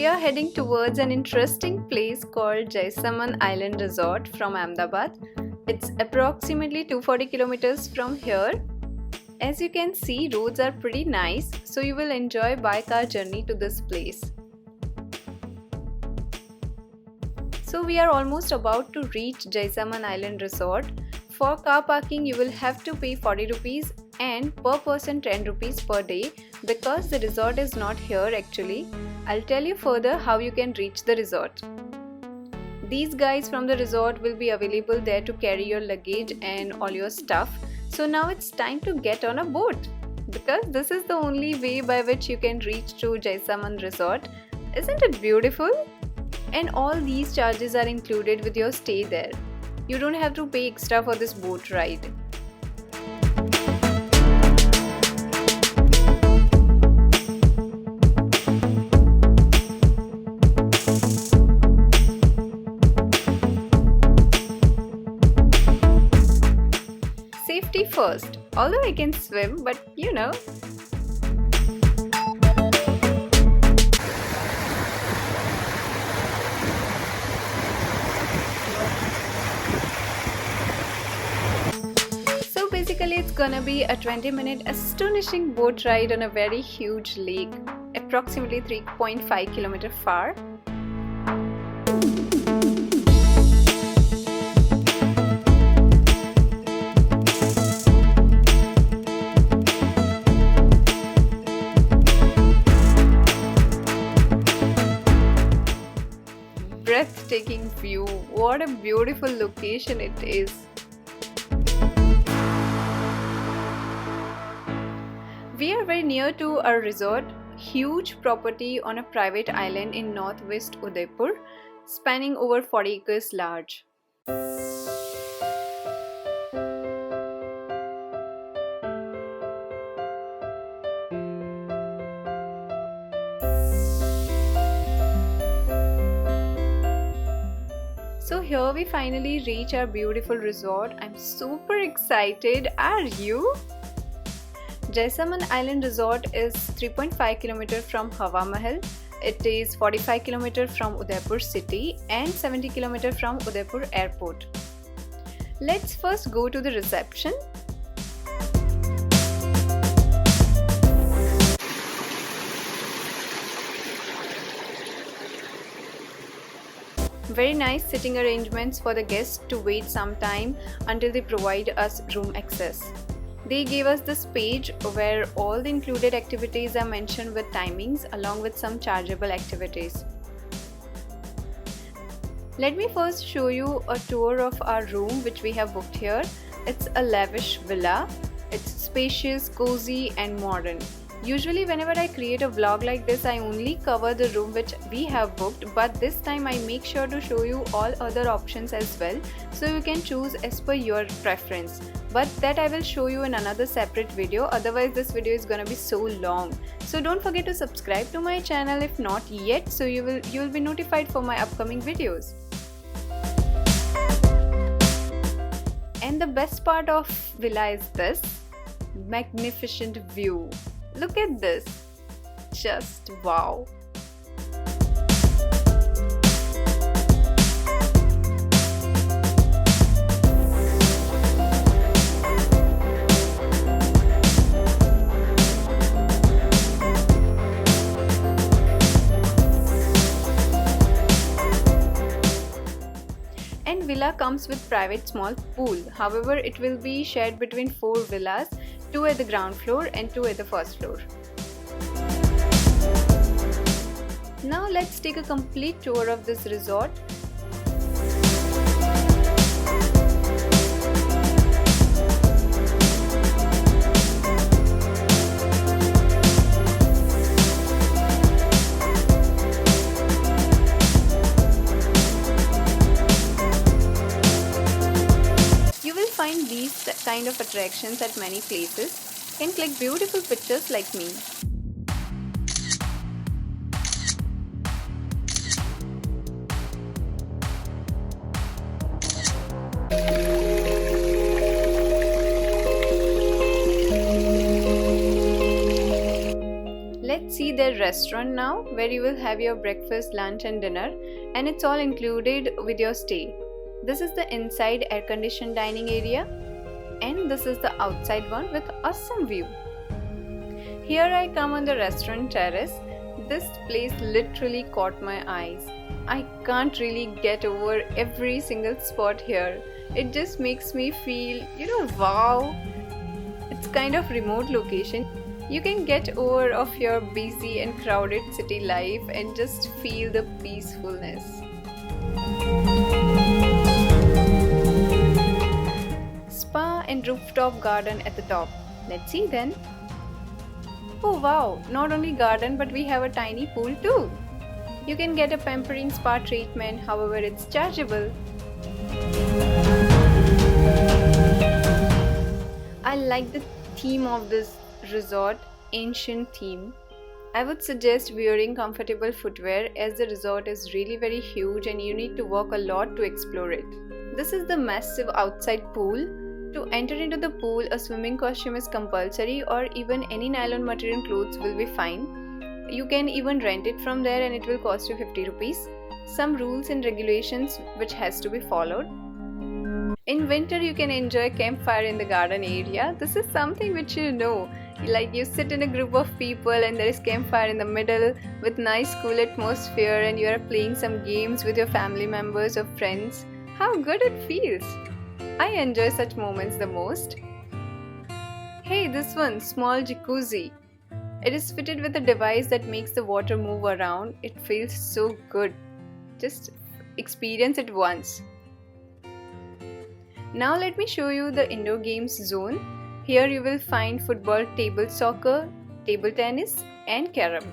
we are heading towards an interesting place called Jaisamand Island Resort from Ahmedabad. It's approximately 240 kilometers from here. As you can see, roads are pretty nice, so you will enjoy by car journey to this place. So we are almost about to reach Jaisamand Island Resort. For car parking, you will have to pay 40 rupees and per person 10 rupees per day because the resort is not here actually. I'll tell you further how you can reach the resort. These guys from the resort will be available there to carry your luggage and all your stuff. So now it's time to get on a boat because this is the only way by which you can reach to Jaisamand Resort. Isn't it beautiful? And all these charges are included with your stay there. You don't have to pay extra for this boat ride. Safety first, although I can swim, but you know. So basically it's gonna be a 20-minute astonishing boat ride on a very huge lake, approximately 3.5 kilometers far. Breathtaking view. What a beautiful location it is. We are very near to our resort, huge property on a private island in northwest Udaipur, spanning over 40 acres large. So here we finally reach our beautiful resort. I'm super excited. Are you? Jaisamand Island Resort is 3.5 km from Hawa Mahal. It is 45 km from Udaipur city and 70 km from Udaipur airport. Let's first go to the reception. Very nice sitting arrangements for the guests to wait some time until they provide us room access. They gave us this page where all the included activities are mentioned with timings along with some chargeable activities. Let me first show you a tour of our room which we have booked here. It's a lavish villa. It's spacious, cozy and modern. Usually whenever I create a vlog like this, I only cover the room which we have booked, but this time I make sure to show you all other options as well, so you can choose as per your preference. But that I will show you in another separate video, otherwise this video is gonna be so long. So don't forget to subscribe to my channel if not yet, so you will be notified for my upcoming videos. And the best part of villa is this magnificent view. Look at this, just wow. And villa comes with private small pool. However, it will be shared between 4 villas, 2 at the ground floor and 2 at the first floor. Now let's take a complete tour of this resort. You will find these kind of attractions at many places. You can click beautiful pictures like me. Let's see see their restaurant now, where you will have your breakfast, lunch and dinner, and it's all included with your stay. This is the inside air-conditioned dining area, and this is the outside one with awesome view. Here I come on the restaurant terrace. This place literally caught my eyes. I can't really get over every single spot here. It just makes me feel, wow. It's kind of remote location. You can get over of your busy and crowded city life and just feel the peacefulness. Spa and rooftop garden at the top. Let's see then. Oh wow, not only garden but we have a tiny pool too. You can get a pampering spa treatment, however it's chargeable. I like the theme of this resort, ancient theme. I would suggest wearing comfortable footwear as the resort is really very huge and you need to walk a lot to explore it. This is the massive outside pool. To enter into the pool, a swimming costume is compulsory or even any nylon material clothes will be fine. You can even rent it from there and it will cost you 50 rupees. Some rules and regulations which has to be followed. In winter, you can enjoy campfire in the garden area. This is something which like you sit in a group of people and there is campfire in the middle with nice cool atmosphere and you are playing some games with your family members or friends. How good it feels! I enjoy such moments the most. Hey, this one, small jacuzzi. It is fitted with a device that makes the water move around. It feels so good. Just experience it once. Now let me show you the indoor games zone. Here you will find football, table soccer, table tennis and carom.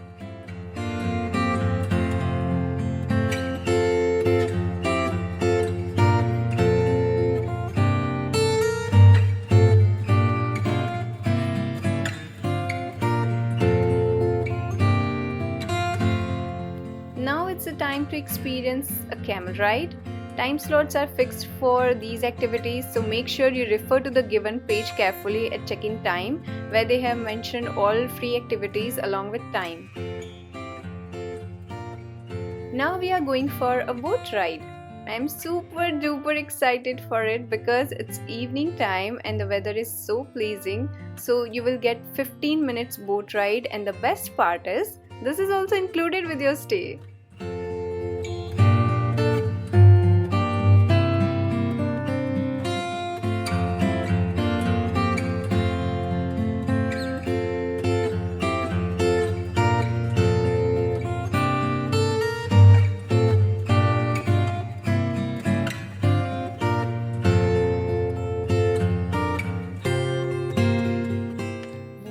Now it's the time to experience a camel ride. Time slots are fixed for these activities, so make sure you refer to the given page carefully at check-in time where they have mentioned all free activities along with time. Now we are going for a boat ride. I am super duper excited for it because it's evening time and the weather is so pleasing. So you will get 15 minutes boat ride and the best part is this is also included with your stay.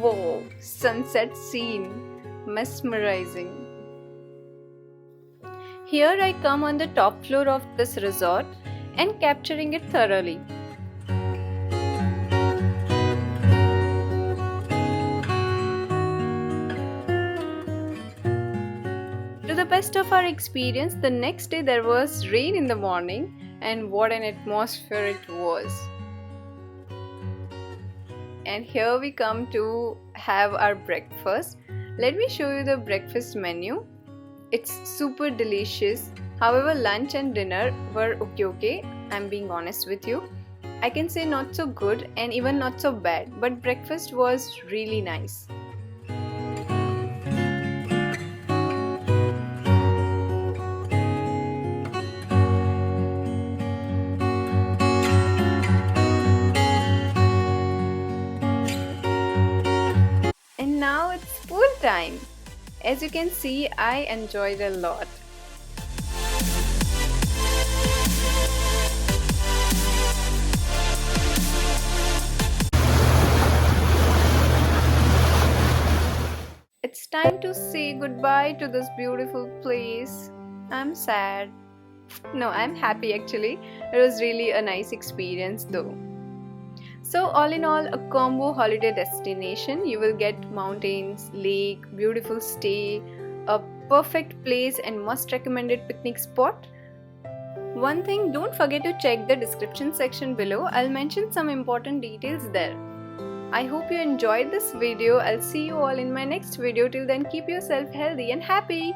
Whoa, sunset scene, mesmerizing. Here I come on the top floor of this resort and capturing it thoroughly. To the best of our experience, the next day there was rain in the morning and what an atmosphere it was. And here we come to have our breakfast. Let me show you the breakfast menu. It's super delicious. However, lunch and dinner were okay. I'm being honest with you. I can say not so good and even not so bad, but breakfast was really nice. And now it's pool time. As you can see, I enjoyed a lot. It's time to say goodbye to this beautiful place. I'm sad. No, I'm happy actually. It was really a nice experience though. So all in all, a combo holiday destination. You will get mountains, lake, beautiful stay, a perfect place and must recommended picnic spot. One thing, don't forget to check the description section below. I'll mention some important details there. I hope you enjoyed this video. I'll see you all in my next video. Till then, keep yourself healthy and happy.